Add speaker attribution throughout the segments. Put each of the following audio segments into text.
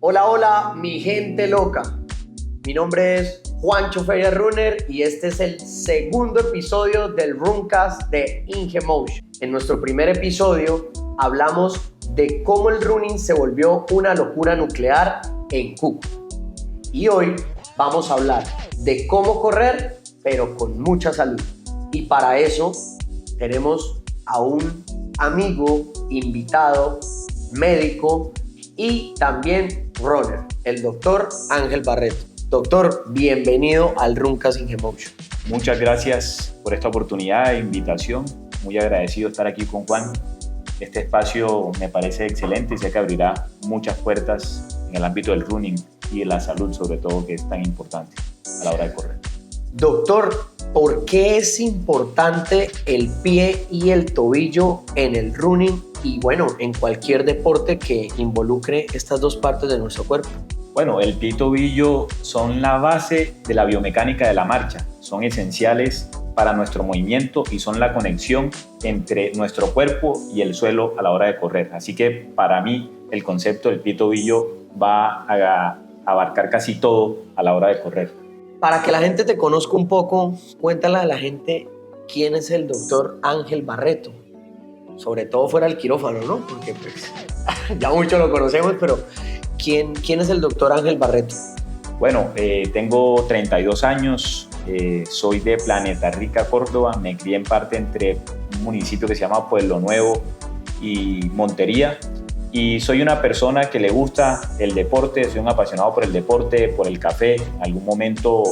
Speaker 1: Hola, hola, mi gente loca. Mi nombre es Juancho Feria Runner y este es el segundo episodio del Runcast de Ingemotion. En nuestro primer episodio hablamos de cómo el running se volvió una locura nuclear en Cúcuta. Y hoy vamos a hablar de cómo correr, pero con mucha salud. Y para eso tenemos a un amigo, invitado, médico y también runner, el doctor Ángel Barreto. Doctor, bienvenido al Runcast Ingemotion.
Speaker 2: Muchas gracias por esta oportunidad e invitación. Muy agradecido de estar aquí con Juan. Este espacio me parece excelente y sé que abrirá muchas puertas en el ámbito del running y de la salud, sobre todo, que es tan importante a la hora de correr.
Speaker 1: Doctor, ¿por qué es importante el pie y el tobillo en el running y, bueno, en cualquier deporte que involucre estas dos partes de nuestro cuerpo?
Speaker 2: Bueno, el pie y tobillo son la base de la biomecánica de la marcha. Son esenciales para nuestro movimiento y son la conexión entre nuestro cuerpo y el suelo a la hora de correr. Así que para mí el concepto del pie y tobillo va a abarcar casi todo a la hora de correr.
Speaker 1: Para que la gente te conozca un poco, cuéntale a la gente quién es el doctor Ángel Barreto. Sobre todo fuera del quirófano, ¿no? Porque pues ya mucho lo conocemos, pero ¿quién es el doctor Ángel Barreto?
Speaker 2: Bueno, tengo 32 años, soy de Planeta Rica, Córdoba. Me crié en parte entre un municipio que se llama Pueblo Nuevo y Montería. Y soy una persona que le gusta el deporte, soy un apasionado por el deporte, por el café. En algún momento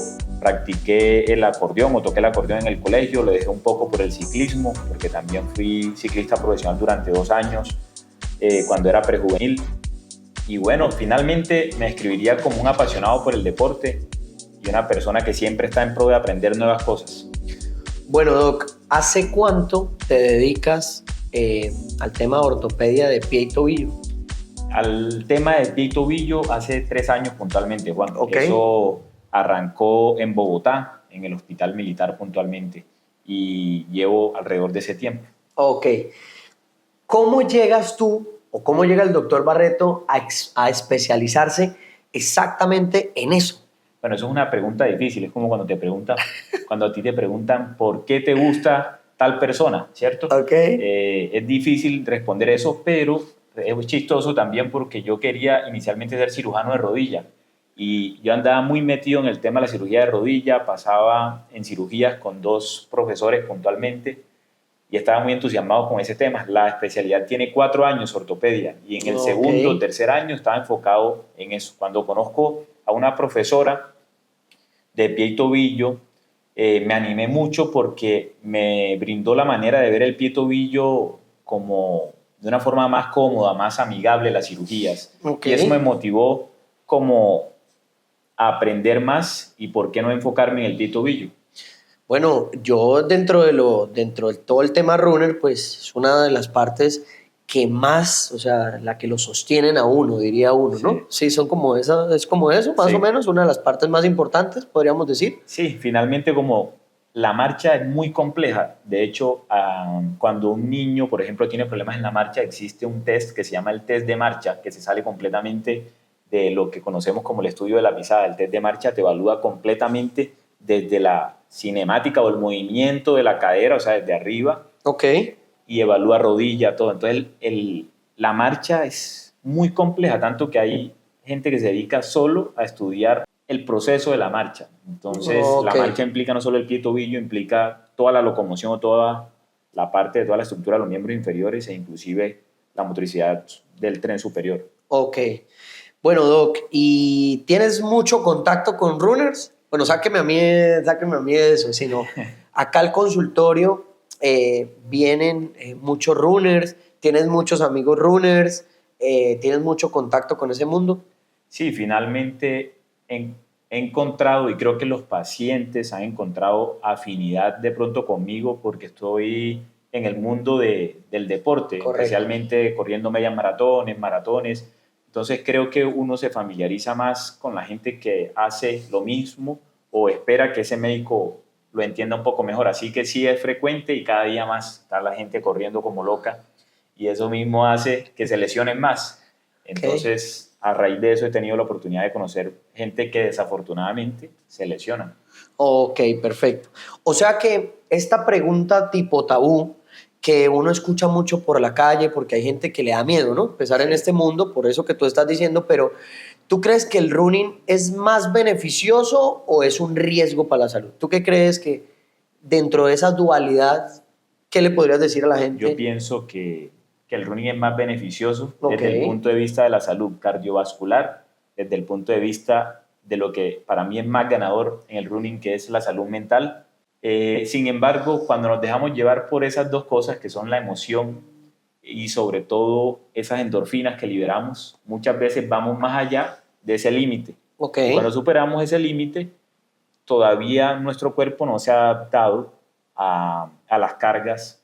Speaker 2: practiqué el acordeón o toqué el acordeón en el colegio, lo dejé un poco por el ciclismo, porque también fui ciclista profesional durante 2 años cuando era prejuvenil. Y bueno, finalmente me describiría como un apasionado por el deporte y una persona que siempre está en pro de aprender nuevas cosas.
Speaker 1: Bueno, Doc, ¿hace cuánto te dedicas al tema de ortopedia de pie y tobillo?
Speaker 2: Al tema de pie y tobillo hace 3 años puntualmente, Juan.
Speaker 1: Okay.
Speaker 2: Eso arrancó en Bogotá, en el Hospital Militar puntualmente, y llevo alrededor de ese tiempo.
Speaker 1: Ok. ¿Cómo llegas tú o cómo llega el doctor Barreto a especializarse exactamente en eso?
Speaker 2: Bueno, eso es una pregunta difícil. Es como cuando cuando a ti te preguntan por qué te gusta tal persona, ¿cierto?
Speaker 1: Okay.
Speaker 2: Es difícil responder eso, pero es chistoso también porque yo quería inicialmente ser cirujano de rodilla y yo andaba muy metido en el tema de la cirugía de rodilla, pasaba en cirugías con 2 profesores puntualmente y estaba muy entusiasmado con ese tema. La especialidad tiene 4 años, ortopedia, y en el segundo o tercer año estaba enfocado en eso. Cuando conozco a una profesora de pie y tobillo, me animé mucho porque me brindó la manera de ver el pie y tobillo como de una forma más cómoda, más amigable las cirugías.
Speaker 1: Okay.
Speaker 2: Y eso me motivó como a aprender más y por qué no enfocarme en el pie y tobillo.
Speaker 1: Bueno, yo dentro de todo el tema runner, pues es una de las partes que más, o sea, la que lo sostienen a uno, diría uno, ¿no?
Speaker 2: Sí,
Speaker 1: Sí, son como esa, es como eso, más
Speaker 2: sí.
Speaker 1: o menos, una de las partes más importantes, podríamos decir.
Speaker 2: Sí, finalmente como la marcha es muy compleja. De hecho, cuando un niño, por ejemplo, tiene problemas en la marcha, existe un test que se llama el test de marcha, que se sale completamente de lo que conocemos como el estudio de la pisada. El test de marcha te evalúa completamente desde la cinemática o el movimiento de la cadera, o sea, desde arriba.
Speaker 1: Ok.
Speaker 2: Y evalúa rodilla, todo. Entonces, la marcha es muy compleja, tanto que hay gente que se dedica solo a estudiar el proceso de la marcha. Entonces, la marcha implica no solo el pie y tobillo, implica toda la locomoción o toda la parte de toda la estructura de los miembros inferiores e inclusive la motricidad del tren superior.
Speaker 1: Ok. Bueno, Doc, ¿y tienes mucho contacto con runners? Bueno, sáqueme a mí de eso, sino acá al consultorio vienen muchos runners, tienes muchos amigos runners, tienes mucho contacto con ese mundo.
Speaker 2: Sí, finalmente he encontrado, y creo que los pacientes han encontrado afinidad de pronto conmigo porque estoy en el mundo del deporte,
Speaker 1: Correcto.
Speaker 2: especialmente corriendo medias maratones. Entonces creo que uno se familiariza más con la gente que hace lo mismo o espera que ese médico lo entienda un poco mejor. Así que sí es frecuente y cada día más está la gente corriendo como loca y eso mismo hace que se lesionen más. Entonces a raíz de eso he tenido la oportunidad de conocer gente que desafortunadamente se lesiona.
Speaker 1: Ok, perfecto. O sea que esta pregunta tipo tabú que uno escucha mucho por la calle porque hay gente que le da miedo, ¿no? Empezar en este mundo, por eso que tú estás diciendo, pero ¿tú crees que el running es más beneficioso o es un riesgo para la salud? ¿Tú qué crees que dentro de esa dualidad, qué le podrías decir a la gente?
Speaker 2: Yo pienso que el running es más beneficioso
Speaker 1: Ok.
Speaker 2: desde el punto de vista de la salud cardiovascular, desde el punto de vista de lo que para mí es más ganador en el running, que es la salud mental. Sin embargo, cuando nos dejamos llevar por esas dos cosas, que son la emoción y sobre todo esas endorfinas que liberamos, muchas veces vamos más allá de ese límite.
Speaker 1: Ok.
Speaker 2: Y cuando superamos ese límite, todavía nuestro cuerpo no se ha adaptado a las cargas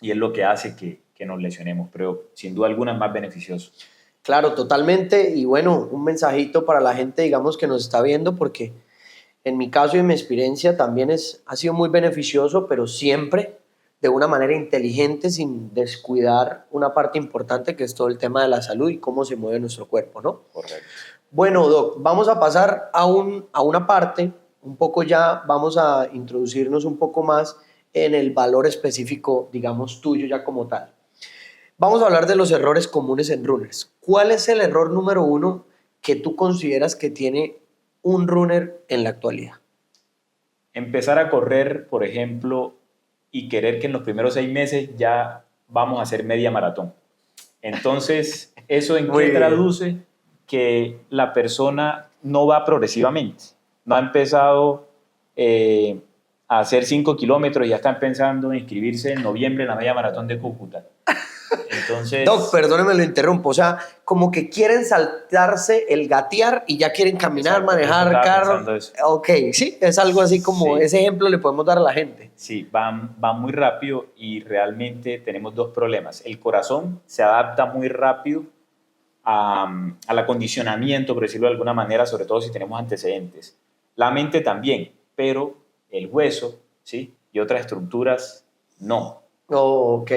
Speaker 2: y es lo que hace que nos lesionemos, pero sin duda alguna es más beneficioso.
Speaker 1: Claro, totalmente. Y bueno, un mensajito para la gente, digamos, que nos está viendo, porque en mi caso y en mi experiencia también ha sido muy beneficioso, pero siempre de una manera inteligente, sin descuidar una parte importante que es todo el tema de la salud y cómo se mueve nuestro cuerpo, ¿no?
Speaker 2: Correcto.
Speaker 1: Bueno, Doc, vamos a pasar a una parte, un poco ya vamos a introducirnos un poco más en el valor específico, digamos, tuyo ya como tal. Vamos a hablar de los errores comunes en runners. ¿Cuál es el error número uno que tú consideras que tiene un runner en la actualidad?
Speaker 2: Empezar a correr, por ejemplo, y querer que en los primeros 6 meses ya vamos a hacer media maratón. Entonces, ¿eso en qué traduce? Que la persona no va progresivamente. No ha empezado a hacer 5 kilómetros y ya están pensando en inscribirse en noviembre en la media maratón de Cúcuta. Entonces,
Speaker 1: Doc, perdóneme, lo interrumpo. O sea, como que quieren saltarse el gatear y ya quieren caminar,
Speaker 2: exacto,
Speaker 1: manejar carro.
Speaker 2: Eso.
Speaker 1: Ok, sí, es algo así como
Speaker 2: Sí.
Speaker 1: ese ejemplo le podemos dar a la gente.
Speaker 2: Sí, van muy rápido y realmente tenemos dos problemas. El corazón se adapta muy rápido al acondicionamiento, por decirlo de alguna manera, sobre todo si tenemos antecedentes. La mente también, pero el hueso, ¿sí? Y otras estructuras, no.
Speaker 1: Oh, ok.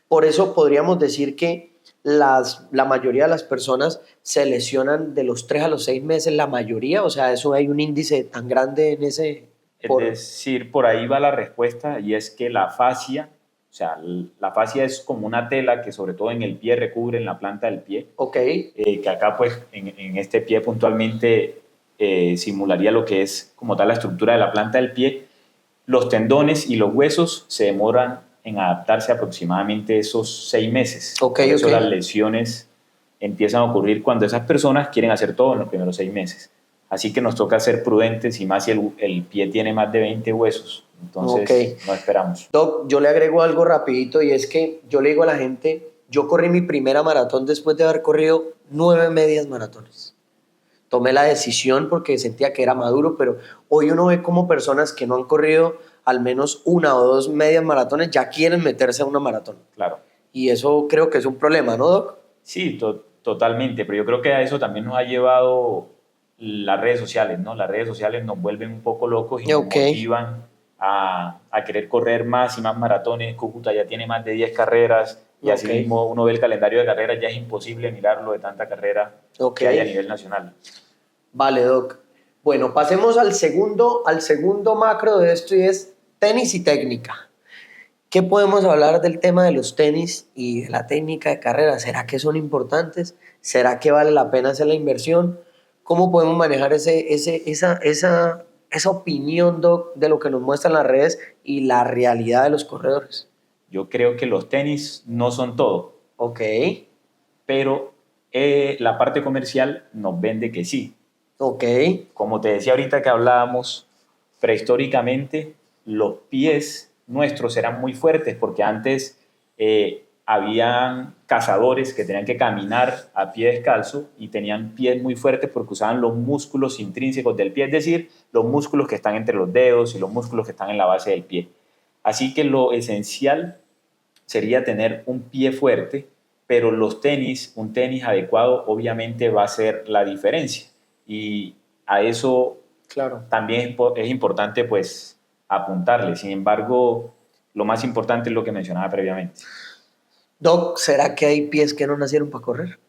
Speaker 1: Por eso podríamos decir que la mayoría de las personas se lesionan de los 3 a los 6 meses, la mayoría, o sea, eso hay un índice tan grande en ese...
Speaker 2: Es decir, por ahí va la respuesta y es que la fascia, o sea, la fascia es como una tela que sobre todo en el pie recubre en la planta del pie.
Speaker 1: Ok.
Speaker 2: Que acá pues en este pie puntualmente simularía lo que es como tal la estructura de la planta del pie. Los tendones y los huesos se demoran en adaptarse aproximadamente esos 6 meses. Por eso las lesiones empiezan a ocurrir cuando esas personas quieren hacer todo en los primeros 6 meses. Así que nos toca ser prudentes y más si el pie tiene más de 20 huesos. Entonces no esperamos.
Speaker 1: Doc, yo le agrego algo rapidito y es que yo le digo a la gente, yo corrí mi primera maratón después de haber corrido 9 medias maratones. Tomé la decisión porque sentía que era maduro, pero hoy uno ve como personas que no han corrido al menos 1 o 2 medias maratones ya quieren meterse a una maratón.
Speaker 2: Claro.
Speaker 1: Y eso creo que es un problema, ¿no, Doc?
Speaker 2: Sí, totalmente, pero yo creo que a eso también nos ha llevado las redes sociales, ¿no? Las redes sociales nos vuelven un poco locos y nos motivan a querer correr más y más maratones. Cúcuta ya tiene más de 10 carreras y así mismo uno ve el calendario de carreras, ya es imposible mirarlo de tanta carrera que hay a nivel nacional.
Speaker 1: Vale, Doc. Bueno, pasemos al segundo macro de esto y es tenis y técnica. ¿Qué podemos hablar del tema de los tenis y de la técnica de carrera? ¿Será que son importantes? ¿Será que vale la pena hacer la inversión? ¿Cómo podemos manejar esa opinión, Doc, de lo que nos muestran las redes y la realidad de los corredores?
Speaker 2: Yo creo que los tenis no son todo.
Speaker 1: Ok.
Speaker 2: Pero la parte comercial nos vende que sí.
Speaker 1: Ok.
Speaker 2: Como te decía ahorita que hablábamos, prehistóricamente los pies nuestros eran muy fuertes porque antes habían cazadores que tenían que caminar a pie descalzo y tenían pies muy fuertes porque usaban los músculos intrínsecos del pie, es decir, los músculos que están entre los dedos y los músculos que están en la base del pie. Así que lo esencial sería tener un pie fuerte, pero un tenis adecuado obviamente va a ser la diferencia. Y a eso también es importante pues apuntarle. Sin embargo, lo más importante es lo que mencionaba previamente.
Speaker 1: Doc, ¿será que hay pies que no nacieron para correr?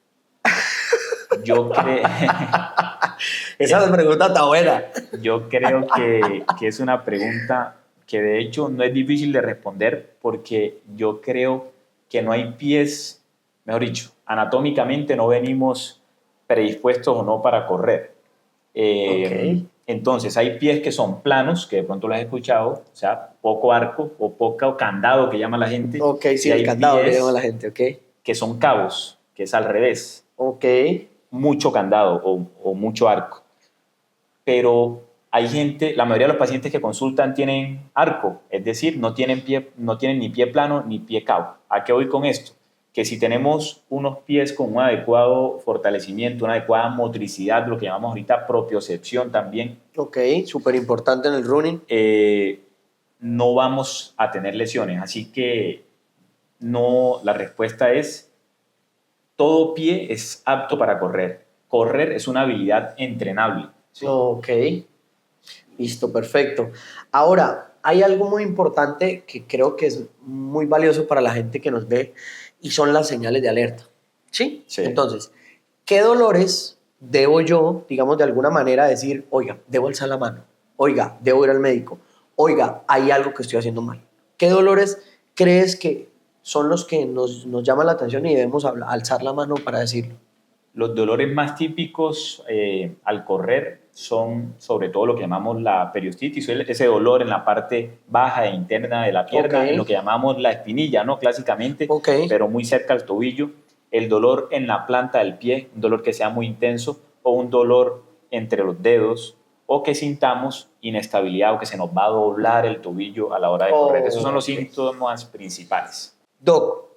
Speaker 2: Yo creo...
Speaker 1: Esa pregunta está buena.
Speaker 2: Yo creo que es una pregunta que de hecho no es difícil de responder porque yo creo que no hay pies, mejor dicho, anatómicamente no venimos predispuestos o no para correr. Entonces hay pies que son planos, que de pronto lo has escuchado, o sea, poco arco o poco candado que llama la gente.
Speaker 1: Ok, sí,
Speaker 2: y
Speaker 1: el
Speaker 2: hay
Speaker 1: candado que
Speaker 2: pies
Speaker 1: llama la gente, ok.
Speaker 2: que son cabos, que es al revés.
Speaker 1: Ok.
Speaker 2: Mucho candado o mucho arco. Pero hay gente, la mayoría de los pacientes que consultan tienen arco, es decir, no tienen ni pie plano ni pie cabo. ¿A qué voy con esto? Que si tenemos unos pies con un adecuado fortalecimiento, una adecuada motricidad, lo que llamamos ahorita propiocepción también.
Speaker 1: Ok, súper importante en el running.
Speaker 2: No vamos a tener lesiones. Así que no, la respuesta es, todo pie es apto para correr. Correr es una habilidad entrenable. ¿Sí?
Speaker 1: Ok, listo, perfecto. Ahora, hay algo muy importante que creo que es muy valioso para la gente que nos ve y son las señales de alerta. ¿Sí?
Speaker 2: Sí.
Speaker 1: Entonces, ¿qué dolores debo yo, digamos, de alguna manera decir, oiga, debo alzar la mano, oiga, debo ir al médico, oiga, hay algo que estoy haciendo mal? ¿Qué dolores crees que son los que nos llaman la atención y debemos alzar la mano para decirlo?
Speaker 2: Los dolores más típicos al correr son sobre todo lo que llamamos la periostitis, ese dolor en la parte baja e interna de la pierna, en lo que llamamos la espinilla, ¿no? Clásicamente, pero muy cerca al tobillo. El dolor en la planta del pie, un dolor que sea muy intenso, o un dolor entre los dedos, o que sintamos inestabilidad o que se nos va a doblar el tobillo a la hora de correr. Esos son los síntomas principales.
Speaker 1: Doc,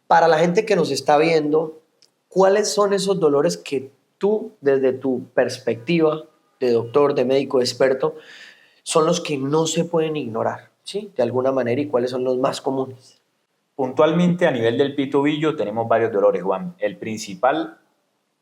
Speaker 1: para la gente que nos está viendo, ¿cuáles son esos dolores que tú, desde tu perspectiva de doctor, de médico, de experto, son los que no se pueden ignorar, ¿sí? De alguna manera, ¿y cuáles son los más comunes?
Speaker 2: Puntualmente, a nivel del pie y tobillo, tenemos varios dolores, Juan. El principal,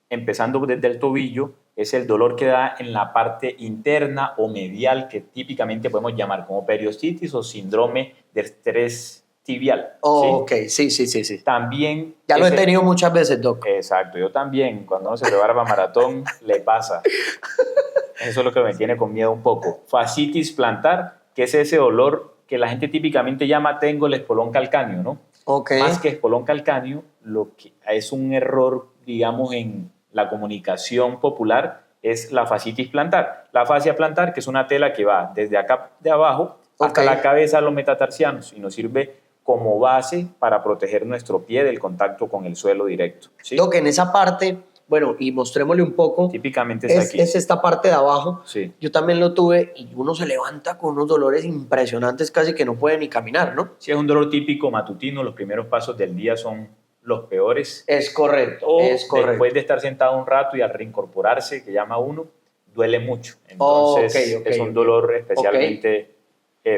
Speaker 2: empezando desde el tobillo, es el dolor que da en la parte interna o medial, que típicamente podemos llamar como periostitis o síndrome de estrés tibial.
Speaker 1: Oh, ¿sí? Ok, sí.
Speaker 2: También...
Speaker 1: Ya lo he tenido muchas veces, Doc.
Speaker 2: Exacto, yo también. Cuando uno se prepara para maratón, le pasa. Eso es lo que me tiene con miedo un poco. Fascitis plantar, que es ese dolor que la gente típicamente llama tengo el espolón calcáneo, ¿no?
Speaker 1: Okay.
Speaker 2: Más que espolón calcáneo, lo que es un error, digamos, en la comunicación popular, es la fascitis plantar. La fascia plantar, que es una tela que va desde acá de abajo hasta la cabeza de los metatarsianos y nos sirve como base para proteger nuestro pie del contacto con el suelo directo. ¿Sí?
Speaker 1: Lo que en esa parte, bueno, y mostrémosle un poco.
Speaker 2: Típicamente es aquí.
Speaker 1: Es esta parte de abajo.
Speaker 2: Sí.
Speaker 1: Yo también lo tuve y uno se levanta con unos dolores impresionantes, casi que no puede ni caminar, ¿no?
Speaker 2: Sí, es un dolor típico matutino. Los primeros pasos del día son los peores.
Speaker 1: Es correcto,
Speaker 2: Después de estar sentado un rato y al reincorporarse, que llama uno, duele mucho. Entonces es un dolor especialmente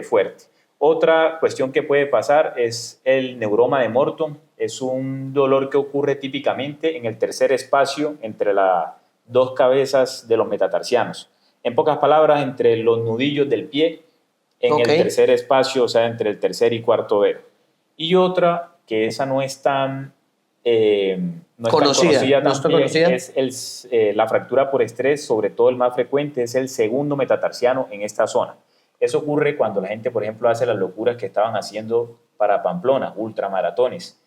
Speaker 2: fuerte. Otra cuestión que puede pasar es el neuroma de Morton. Es un dolor que ocurre típicamente en el tercer espacio entre las dos cabezas de los metatarsianos. En pocas palabras, entre los nudillos del pie, en el tercer espacio, o sea, entre el tercer y cuarto dedo. Y otra, que esa no es tan conocida también, es la fractura por estrés, sobre todo el más frecuente, es el segundo metatarsiano en esta zona. Eso ocurre cuando la gente, por ejemplo, hace las locuras que estaban haciendo para Pamplona, ultramaratones.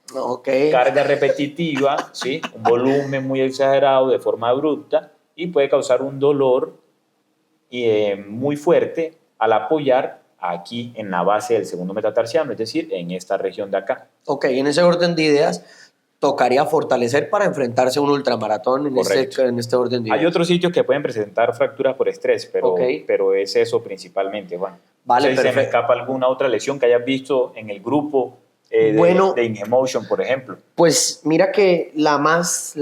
Speaker 2: Carga repetitiva, ¿sí? Un volumen muy exagerado de forma abrupta y puede causar un dolor muy fuerte al apoyar aquí en la base del segundo metatarsiano, es decir, en esta región de acá.
Speaker 1: Ok, en ese orden de ideas, tocaría fortalecer para enfrentarse a un ultramaratón en este orden de ideas.
Speaker 2: Hay otros sitios que pueden presentar fracturas por estrés, pero es eso principalmente, Juan.
Speaker 1: Vale,
Speaker 2: no sé si se me escapa alguna otra lesión que hayas visto en el grupo de IngeMotion, por ejemplo.
Speaker 1: Pues mira que la más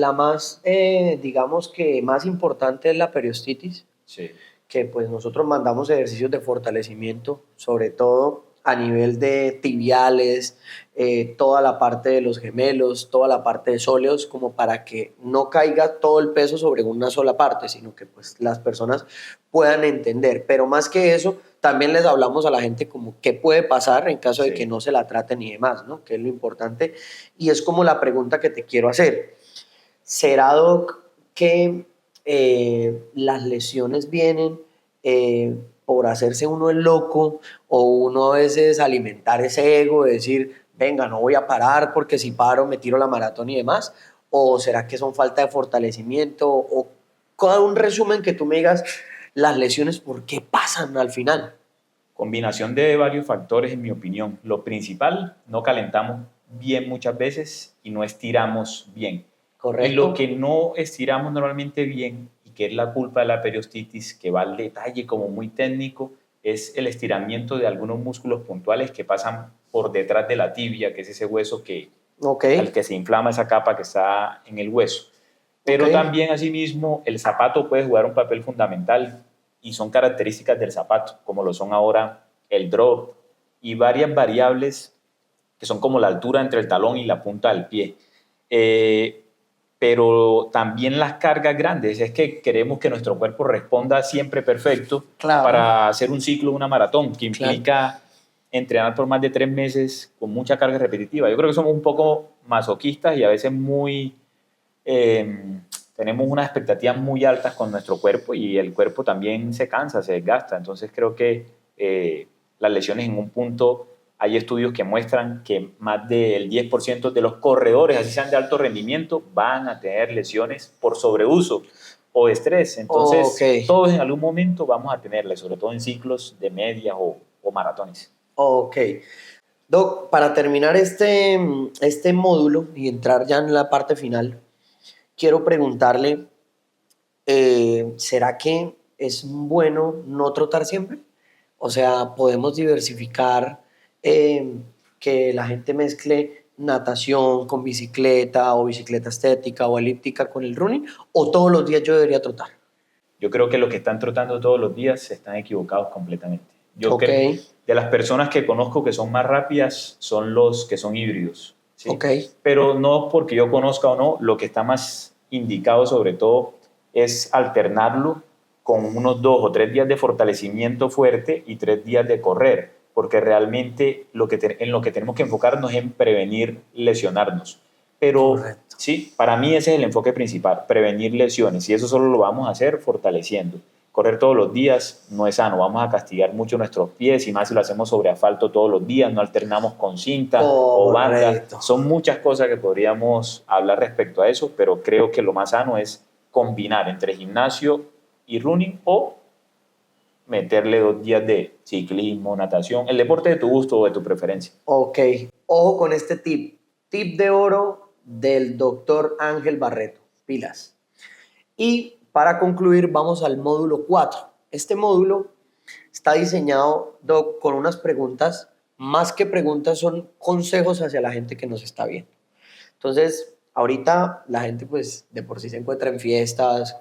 Speaker 1: digamos que más importante es la periostitis.
Speaker 2: Sí.
Speaker 1: Que pues nosotros mandamos ejercicios de fortalecimiento, sobre todo a nivel de tibiales, toda la parte de los gemelos, toda la parte de sóleos, como para que no caiga todo el peso sobre una sola parte, sino que pues las personas puedan entender. Pero más que eso, también les hablamos a la gente como qué puede pasar en caso de que no se la traten y demás, ¿no? Que es lo importante. Y es como la pregunta que te quiero hacer. ¿Será, Doc, que las lesiones vienen por hacerse uno el loco o uno a veces alimentar ese ego de decir, venga, no voy a parar porque si paro me tiro la maratón y demás? ¿O será que son falta de fortalecimiento? ¿O cada un resumen que tú me digas las lesiones por qué pasan al final?
Speaker 2: Combinación de varios factores, en mi opinión. Lo principal, no calentamos bien muchas veces y no estiramos bien. Y lo
Speaker 1: ¿Correcto?
Speaker 2: que no estiramos normalmente bien, y que es la culpa de la periostitis, que va al detalle como muy técnico, es el estiramiento de algunos músculos puntuales que pasan por detrás de la tibia, que es ese hueso
Speaker 1: Ok,
Speaker 2: al que se inflama esa capa que está en el hueso.
Speaker 1: ok,
Speaker 2: Pero también, asimismo, el zapato puede jugar un papel fundamental y son características del zapato, como lo son ahora el drop y varias variables que son como la altura entre el talón y la punta del pie. Eh, pero también las cargas grandes, es que queremos que nuestro cuerpo responda siempre perfecto
Speaker 1: claro,
Speaker 2: para hacer un ciclo, una maratón, que
Speaker 1: claro.
Speaker 2: implica entrenar por más de 3 meses con mucha carga repetitiva. Yo creo que somos un poco masoquistas y a veces tenemos unas expectativas muy altas con nuestro cuerpo y el cuerpo también se cansa, se desgasta. Entonces creo que las lesiones en un punto, hay estudios que muestran que más del 10% de los corredores, así sean de alto rendimiento, van a tener lesiones por sobreuso o estrés.
Speaker 1: Ok,
Speaker 2: Entonces todos en algún momento vamos a tenerles, sobre todo en ciclos de medias o maratones.
Speaker 1: ok. Doc, para terminar este módulo y entrar ya en la parte final, quiero preguntarle, ¿será que es bueno no trotar siempre? O sea, ¿podemos diversificar que la gente mezcle natación con bicicleta o bicicleta estética o elíptica con el running? ¿O todos los días yo debería trotar?
Speaker 2: Yo creo que los que están trotando todos los días están equivocados completamente. Yo
Speaker 1: Ok,
Speaker 2: creo, de las personas que conozco que son más rápidas son los que son híbridos, ¿sí?
Speaker 1: ok,
Speaker 2: Pero no porque yo conozca o no, lo que está más indicado sobre todo es alternarlo con unos 2 o 3 días de fortalecimiento fuerte y 3 días de correr, porque realmente en lo que tenemos que enfocarnos es en prevenir lesionarnos. Pero
Speaker 1: correcto.
Speaker 2: sí, para mí ese es el enfoque principal, prevenir lesiones, y eso solo lo vamos a hacer fortaleciendo. Correr todos los días no es sano, vamos a castigar mucho nuestros pies, y más si lo hacemos sobre asfalto todos los días, no alternamos con cinta o banda.
Speaker 1: Correcto.
Speaker 2: Son muchas cosas que podríamos hablar respecto a eso, pero creo que lo más sano es combinar entre gimnasio y running, o meterle 2 días de ciclismo, natación, el deporte de tu gusto o de tu preferencia.
Speaker 1: Ok, ojo con este tip. Tip de oro del doctor Ángel Barreto. Pilas. Y para concluir, vamos al módulo 4. Este módulo está diseñado, Doc, con unas preguntas, más que preguntas, son consejos hacia la gente que nos está viendo. Entonces, ahorita la gente pues de por sí se encuentra en fiestas,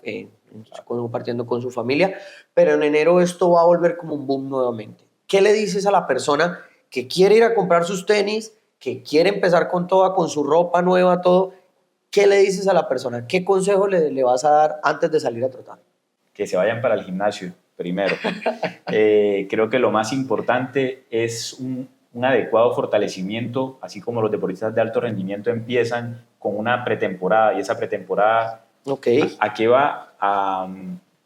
Speaker 1: compartiendo con su familia, pero en enero esto va a volver como un boom nuevamente. ¿Qué le dices a la persona que quiere ir a comprar sus tenis, que quiere empezar con toda, con su ropa nueva, todo? ¿Qué le dices a la persona? ¿Qué consejo le vas a dar antes de salir a trotar?
Speaker 2: Que se vayan para el gimnasio primero. Creo que lo más importante es un adecuado fortalecimiento, así como los deportistas de alto rendimiento empiezan con una pretemporada, y esa pretemporada,
Speaker 1: Ok,
Speaker 2: ¿a qué va? A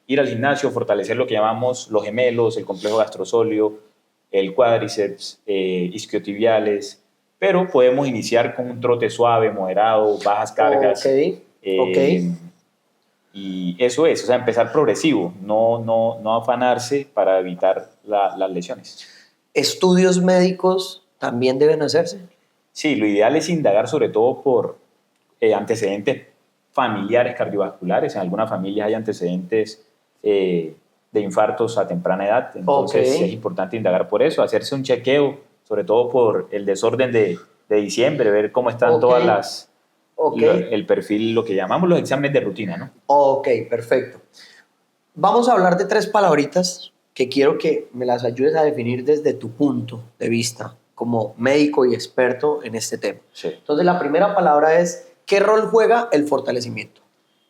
Speaker 2: ir al gimnasio, fortalecer lo que llamamos los gemelos, el complejo gastrosóleo, el cuádriceps, isquiotibiales, pero podemos iniciar con un trote suave, moderado, bajas
Speaker 1: ok,
Speaker 2: cargas.
Speaker 1: ok.
Speaker 2: Y eso es, o sea, empezar progresivo, no afanarse para evitar las lesiones.
Speaker 1: ¿Estudios médicos también deben hacerse?
Speaker 2: Sí, lo ideal es indagar sobre todo por antecedentes familiares cardiovasculares. En algunas familias hay antecedentes de infartos a temprana edad,
Speaker 1: Ok,
Speaker 2: entonces es importante indagar por eso, hacerse un chequeo, sobre todo por el desorden de diciembre, ver cómo están
Speaker 1: ok,
Speaker 2: todas
Speaker 1: ok,
Speaker 2: el perfil, lo que llamamos los exámenes de rutina, ¿no?
Speaker 1: ok, perfecto. Vamos a hablar de tres palabritas que quiero que me las ayudes a definir desde tu punto de vista como médico y experto en este tema.
Speaker 2: Sí.
Speaker 1: Entonces, la primera palabra es, ¿qué rol juega el fortalecimiento?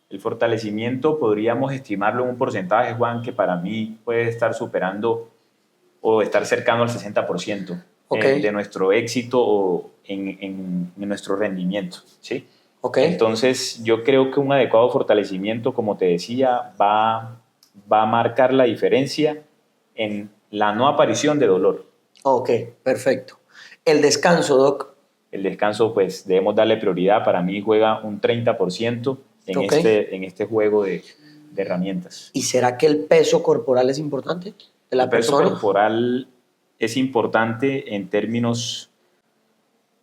Speaker 2: El fortalecimiento podríamos estimarlo en un porcentaje, Juan, que para mí puede estar superando o estar cercano al 60%
Speaker 1: Ok,
Speaker 2: de nuestro éxito o en nuestro rendimiento, ¿sí?
Speaker 1: Okay.
Speaker 2: Entonces, yo creo que un adecuado fortalecimiento, como te decía, va a marcar la diferencia en la no aparición de dolor.
Speaker 1: Ok, perfecto. El descanso, Doc.
Speaker 2: El descanso, pues debemos darle prioridad. Para mí juega un 30% en este juego de herramientas.
Speaker 1: ¿Y será que el peso corporal es importante de la persona?
Speaker 2: El peso corporal es importante en términos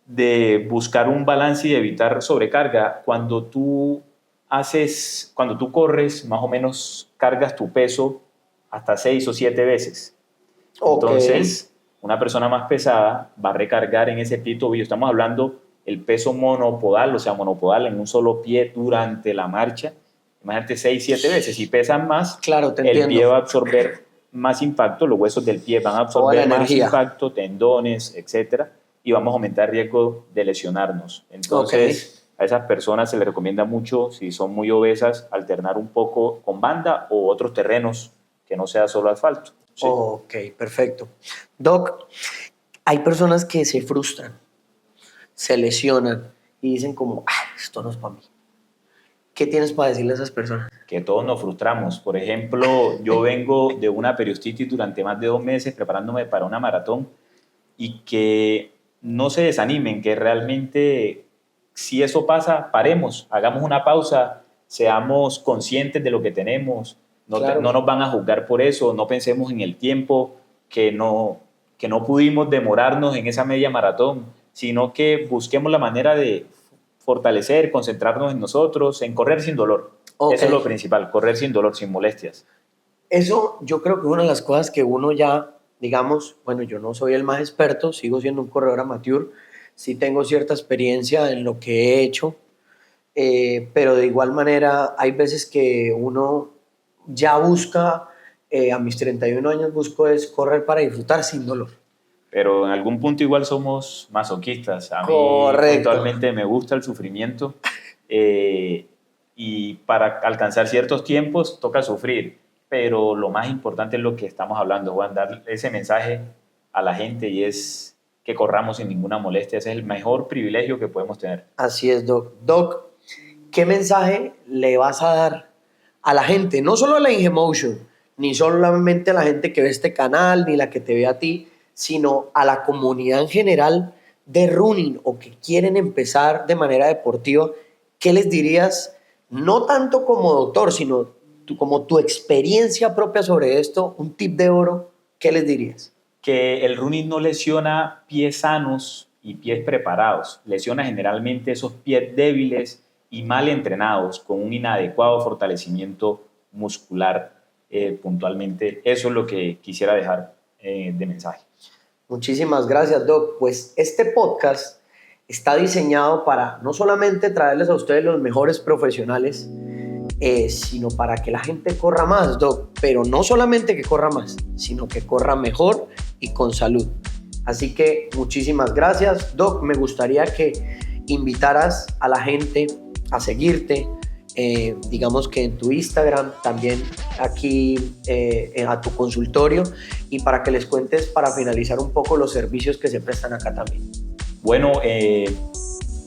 Speaker 2: de buscar un balance y de evitar sobrecarga. Cuando tú corres, más o menos cargas tu peso hasta 6 o 7 veces.
Speaker 1: Okay.
Speaker 2: Entonces, una persona más pesada va a recargar en ese pie y tobillo. Estamos hablando el peso monopodal, o sea, monopodal en un solo pie durante la marcha. Imagínate 6, 7 veces. Si pesan más,
Speaker 1: claro,
Speaker 2: el pie va a absorber más impacto, los huesos del pie van a absorber más impacto, tendones, etcétera, y vamos a aumentar el riesgo de lesionarnos. Entonces, a esas personas se les recomienda mucho, si son muy obesas, alternar un poco con banda o otros terrenos que no sea solo asfalto.
Speaker 1: Sí. Ok, perfecto. Doc, hay personas que se frustran, se lesionan y dicen como, esto no es para mí. ¿Qué tienes para decirle a esas personas?
Speaker 2: Que todos nos frustramos. Por ejemplo, yo vengo de una periostitis durante más de 2 meses preparándome para una maratón y que no se desanimen, que realmente si eso pasa, paremos, hagamos una pausa, seamos conscientes de lo que tenemos, no nos van a juzgar por eso, no pensemos en el tiempo que no pudimos demorarnos en esa media maratón, sino que busquemos la manera de fortalecer, concentrarnos en nosotros, en correr sin dolor. Okay. Eso es lo principal, correr sin dolor, sin molestias.
Speaker 1: Eso yo creo que es una de las cosas que uno ya, digamos, bueno, yo no soy el más experto, sigo siendo un corredor amateur, sí tengo cierta experiencia en lo que he hecho, pero de igual manera hay veces que uno ya busca, a mis 31 años busco es correr para disfrutar sin dolor.
Speaker 2: Pero en algún punto igual somos masoquistas. A mí actualmente me gusta el sufrimiento y para alcanzar ciertos tiempos toca sufrir. Pero lo más importante es lo que estamos hablando, Juan, dar ese mensaje a la gente y es que corramos sin ninguna molestia. Ese es el mejor privilegio que podemos tener.
Speaker 1: Así es, Doc. Doc, ¿qué mensaje le vas a dar a la gente? No solo a la Ingemotion, ni solamente a la gente que ve este canal, ni la que te ve a ti, sino a la comunidad en general de running o que quieren empezar de manera deportiva. ¿Qué les dirías? No tanto como doctor, sino como tu experiencia propia sobre esto, un tip de oro, ¿qué les dirías?
Speaker 2: Que el running no lesiona pies sanos y pies preparados, lesiona generalmente esos pies débiles y mal entrenados con un inadecuado fortalecimiento muscular puntualmente. Eso es lo que quisiera dejar de mensaje.
Speaker 1: Muchísimas gracias, Doc. Pues este podcast está diseñado para no solamente traerles a ustedes los mejores profesionales, sino para que la gente corra más, Doc. Pero no solamente que corra más, sino que corra mejor y con salud. Así que muchísimas gracias, Doc. Me gustaría que invitaras a la gente a seguirte, digamos que en tu Instagram, también aquí a tu consultorio, y para que les cuentes, para finalizar un poco, los servicios que se prestan acá también.
Speaker 2: Bueno,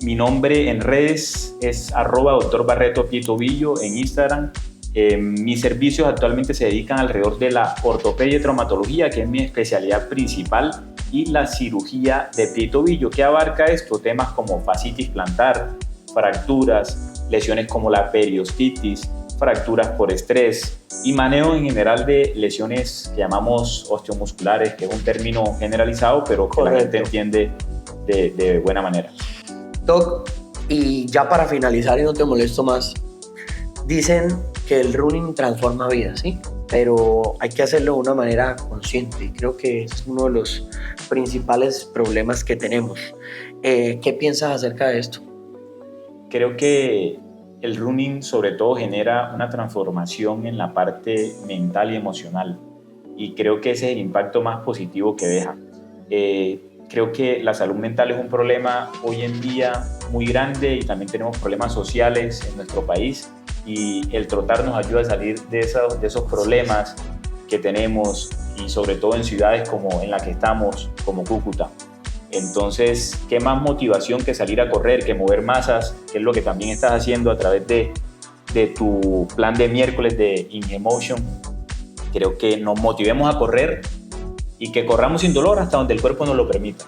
Speaker 2: mi nombre en redes es @Dr. Barreto Pie Tobillo en Instagram. Mis servicios actualmente se dedican alrededor de la ortopedia y traumatología, que es mi especialidad principal, y la cirugía de pie y tobillo, que abarca esto, temas como fascitis plantar, fracturas, lesiones como la periostitis, fracturas por estrés y manejo en general de lesiones que llamamos osteomusculares, que es un término generalizado, pero que la gente entiende de buena manera.
Speaker 1: Doc, y ya para finalizar y no te molesto más, dicen que el running transforma vidas, ¿sí? Pero hay que hacerlo de una manera consciente y creo que es uno de los principales problemas que tenemos. ¿Qué piensas acerca de esto?
Speaker 2: Creo que el running sobre todo genera una transformación en la parte mental y emocional y creo que ese es el impacto más positivo que deja. Creo que la salud mental es un problema hoy en día muy grande y también tenemos problemas sociales en nuestro país y el trotar nos ayuda a salir de esos problemas que tenemos y sobre todo en ciudades como en la que estamos, como Cúcuta. Entonces, ¿qué más motivación que salir a correr, que mover masas, que es lo que también estás haciendo a través de tu plan de miércoles de IngeMotion? Creo que nos motivemos a correr y que corramos sin dolor hasta donde el cuerpo nos lo permita.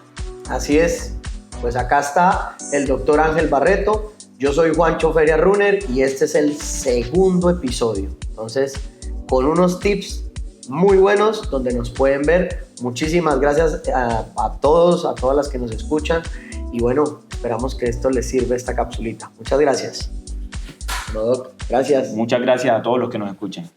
Speaker 1: Así es, pues acá está el doctor Ángel Barreto, yo soy Juancho Feria Runner y este es el segundo episodio. Entonces, con unos tips muy buenos donde nos pueden ver. Muchísimas gracias a todas las que nos escuchan y bueno, esperamos que esto les sirva esta capsulita. Muchas gracias. No, doc, gracias.
Speaker 2: Muchas gracias a todos los que nos escuchan.